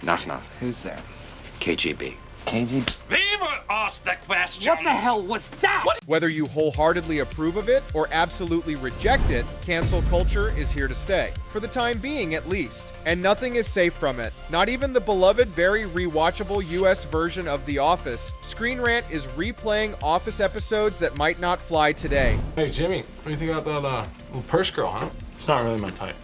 Knock, knock. Who's there? KGB. KGB? We will ask the questions. What the hell was that? What? Whether you wholeheartedly approve of it or absolutely reject it, cancel culture is here to stay. For the time being, at least. And nothing is safe from it. Not even the beloved, very rewatchable US version of The Office. Screen Rant is replaying Office episodes that might not fly today. Hey, Jimmy, what do you think about that little purse girl, huh? It's not really my type.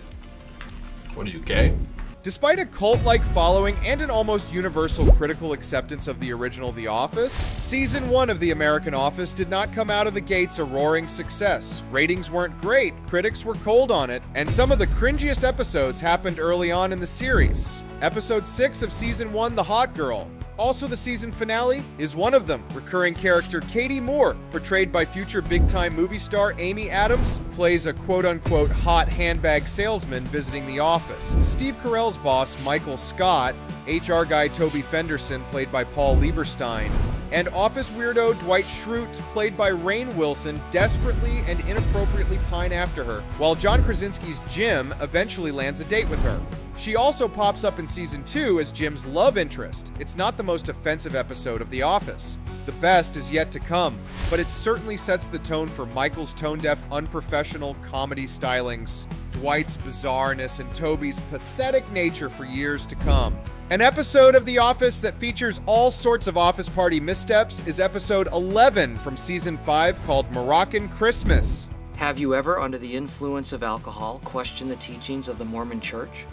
What are you, gay? Despite a cult-like following and an almost universal critical acceptance of the original The Office, Season 1 of The American Office did not come out of the gates a roaring success. Ratings weren't great, critics were cold on it, and some of the cringiest episodes happened early on in the series. Episode 6 of Season 1, The Hot Girl. Also, the season finale is one of them. Recurring character Katie Moore, portrayed by future big-time movie star Amy Adams, plays a quote-unquote hot handbag salesman visiting the office. Steve Carell's boss, Michael Scott, HR guy Toby Fenderson, played by Paul Lieberstein, and office weirdo Dwight Schrute, played by Rainn Wilson, desperately and inappropriately pine after her, while John Krasinski's Jim eventually lands a date with her. She also pops up in Season 2 as Jim's love interest. It's not the most offensive episode of The Office. The best is yet to come, but it certainly sets the tone for Michael's tone-deaf, unprofessional comedy stylings, Dwight's bizarreness, and Toby's pathetic nature for years to come. An episode of The Office that features all sorts of office party missteps is episode 11 from Season 5 called Moroccan Christmas. Have you ever, under the influence of alcohol, questioned the teachings of the Mormon Church?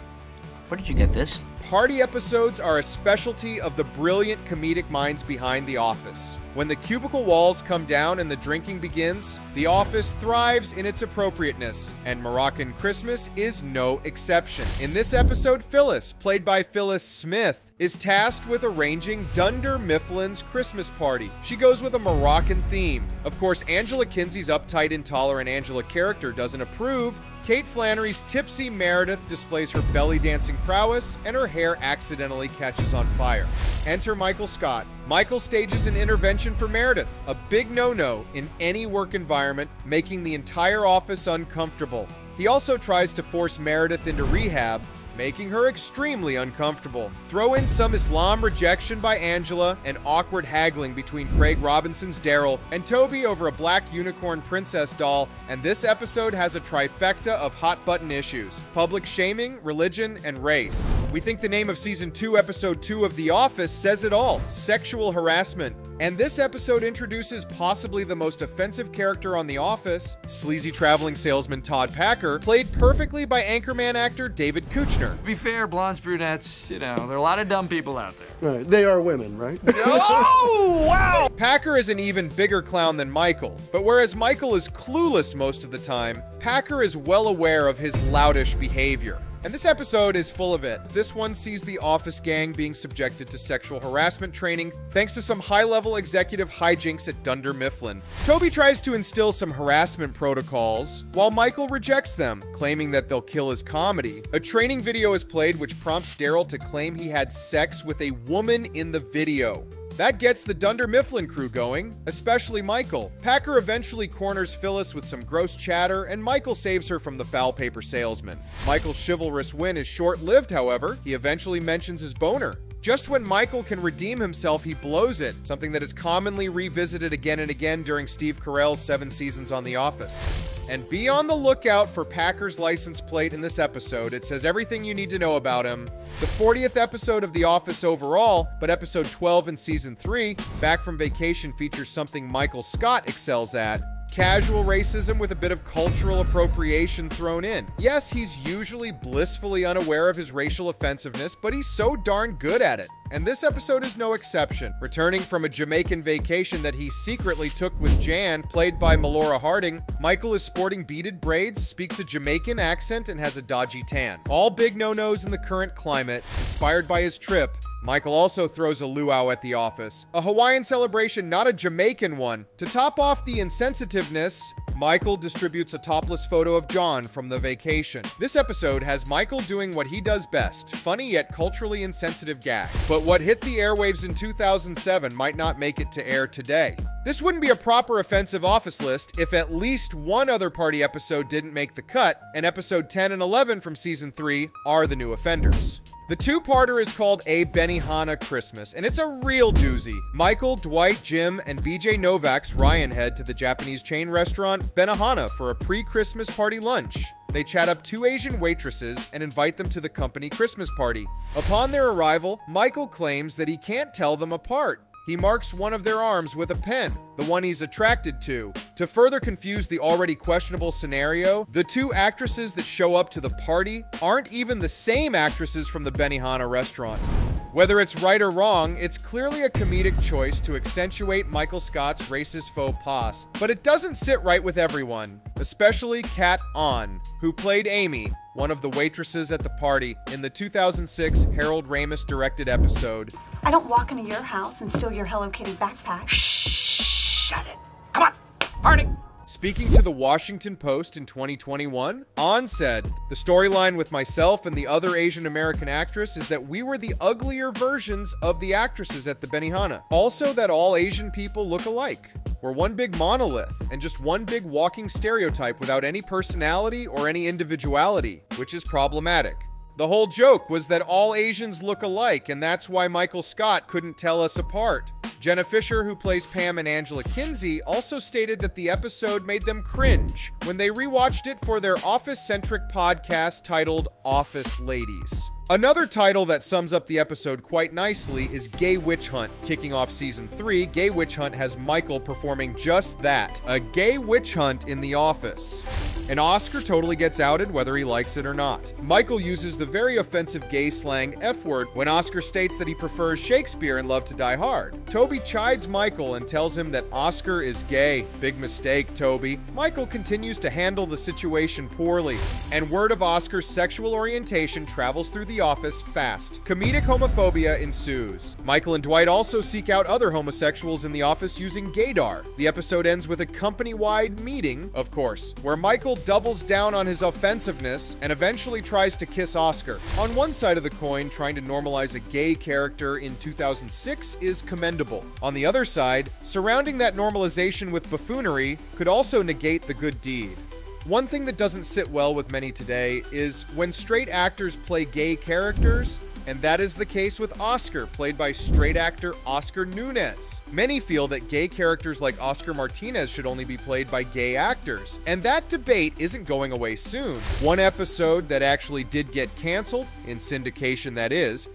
Where did you get this? Party episodes are a specialty of the brilliant comedic minds behind The Office. When the cubicle walls come down and the drinking begins, The Office thrives in its appropriateness, and Moroccan Christmas is no exception. In this episode, Phyllis, played by Phyllis Smith, is tasked with arranging Dunder Mifflin's Christmas party. She goes with a Moroccan theme. Of course, Angela Kinsey's uptight, intolerant Angela character doesn't approve. Kate Flannery's tipsy Meredith displays her belly dancing prowess, and her hair accidentally catches on fire. Enter Michael Scott. Michael stages an intervention for Meredith, a big no-no in any work environment, making the entire office uncomfortable. He also tries to force Meredith into rehab, making her extremely uncomfortable. Throw in some Islam rejection by Angela and awkward haggling between Craig Robinson's Daryl and Toby over a black unicorn princess doll, and this episode has a trifecta of hot-button issues: public shaming, religion, and race. We think the name of Season 2, Episode 2 of The Office says it all: sexual harassment. And this episode introduces possibly the most offensive character on The Office, sleazy traveling salesman Todd Packer, played perfectly by Anchorman actor David Kuchner. To be fair, blondes, brunettes, there are a lot of dumb people out there. Right, they are women, right? Oh, wow! Packer is an even bigger clown than Michael, but whereas Michael is clueless most of the time, Packer is well aware of his loutish behavior. And this episode is full of it. This one sees the Office gang being subjected to sexual harassment training thanks to some high-level executive hijinks at Dunder Mifflin. Toby tries to instill some harassment protocols, while Michael rejects them, claiming that they'll kill his comedy. A training video is played which prompts Daryl to claim he had sex with a woman in the video. That gets the Dunder Mifflin crew going, especially Michael. Packer eventually corners Phyllis with some gross chatter, and Michael saves her from the foul paper salesman. Michael's chivalrous win is short-lived, however. He eventually mentions his boner. Just when Michael can redeem himself, he blows it, something that is commonly revisited again and again during Steve Carell's 7 seasons on The Office. And be on the lookout for Packer's license plate in this episode. It says everything you need to know about him. The 40th episode of The Office overall, but episode 12 in Season 3, Back from Vacation, features something Michael Scott excels at: casual racism with a bit of cultural appropriation thrown in. Yes, he's usually blissfully unaware of his racial offensiveness, but he's so darn good at it. And this episode is no exception. Returning from a Jamaican vacation that he secretly took with Jan, played by Melora Harding, Michael is sporting beaded braids, speaks a Jamaican accent, and has a dodgy tan. All big no-nos in the current climate. Inspired by his trip, Michael also throws a luau at the office. A Hawaiian celebration, not a Jamaican one. To top off the insensitiveness, Michael distributes a topless photo of John from the vacation. This episode has Michael doing what he does best: funny yet culturally insensitive gags. But what hit the airwaves in 2007 might not make it to air today. This wouldn't be a proper offensive office list if at least one other party episode didn't make the cut, and episode 10 and 11 from season 3 are the new offenders. The two-parter is called A Benihana Christmas, and it's a real doozy. Michael, Dwight, Jim, and BJ Novak's Ryan head to the Japanese chain restaurant Benihana for a pre-Christmas party lunch. They chat up two Asian waitresses and invite them to the company Christmas party. Upon their arrival, Michael claims that he can't tell them apart. He marks one of their arms with a pen, the one he's attracted to. To further confuse the already questionable scenario, the two actresses that show up to the party aren't even the same actresses from the Benihana restaurant. Whether it's right or wrong, it's clearly a comedic choice to accentuate Michael Scott's racist faux pas, but it doesn't sit right with everyone, especially Kat On, who played Amy, one of the waitresses at the party, in the 2006 Harold Ramis directed episode. I don't walk into your house and steal your Hello Kitty backpack. Shut it. Come on, party. Speaking to the Washington Post in 2021, On said, "The storyline with myself and the other Asian American actress is that we were the uglier versions of the actresses at the Benihana. Also that all Asian people look alike. We're one big monolith and just one big walking stereotype without any personality or any individuality, which is problematic. The whole joke was that all Asians look alike, and that's why Michael Scott couldn't tell us apart." Jenna Fisher, who plays Pam and Angela Kinsey, also stated that the episode made them cringe when they rewatched it for their office-centric podcast titled Office Ladies. Another title that sums up the episode quite nicely is Gay Witch Hunt. Kicking off season 3, Gay Witch Hunt has Michael performing just that, a gay witch hunt in the office. And Oscar totally gets outed whether he likes it or not. Michael uses the very offensive gay slang F-word when Oscar states that he prefers Shakespeare in Love to Die Hard. Toby chides Michael and tells him that Oscar is gay. Big mistake, Toby. Michael continues to handle the situation poorly, and word of Oscar's sexual orientation travels through the office fast. Comedic homophobia ensues. Michael and Dwight also seek out other homosexuals in the office using gaydar. The episode ends with a company-wide meeting, of course, where Michael doubles down on his offensiveness and eventually tries to kiss Oscar. On one side of the coin, trying to normalize a gay character in 2006 is commendable. On the other side, surrounding that normalization with buffoonery could also negate the good deed. One thing that doesn't sit well with many today is when straight actors play gay characters, and that is the case with Oscar, played by straight actor Oscar Nunez. Many feel that gay characters like Oscar Martinez should only be played by gay actors, and that debate isn't going away soon. One episode that actually did get canceled, in syndication that is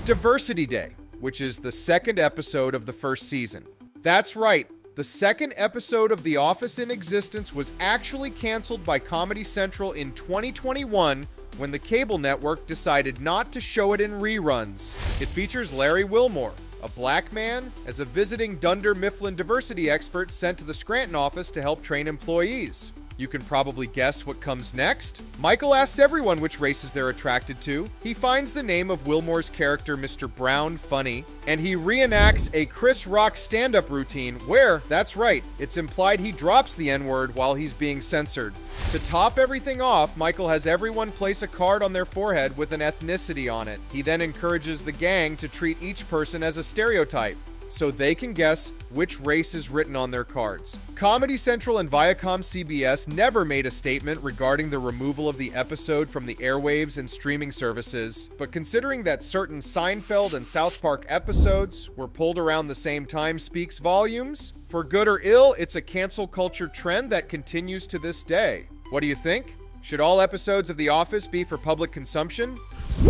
Diversity Day, which is the second episode of the first season. That's right. The second episode of The Office in existence was actually canceled by Comedy Central in 2021 when the cable network decided not to show it in reruns. It features Larry Wilmore, a black man, as a visiting Dunder Mifflin diversity expert sent to the Scranton office to help train employees. You can probably guess what comes next. Michael asks everyone which races they're attracted to. He finds the name of Wilmore's character, Mr. Brown, funny, and he reenacts a Chris Rock stand-up routine where, that's right, it's implied he drops the N-word while he's being censored. To top everything off, Michael has everyone place a card on their forehead with an ethnicity on it. He then encourages the gang to treat each person as a stereotype, so they can guess which race is written on their cards. Comedy Central and Viacom CBS never made a statement regarding the removal of the episode from the airwaves and streaming services, but considering that certain Seinfeld and South Park episodes were pulled around the same time speaks volumes. For good or ill, it's a cancel culture trend that continues to this day. What do you think? Should all episodes of The Office be for public consumption?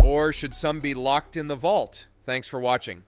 Or should some be locked in the vault? Thanks for watching.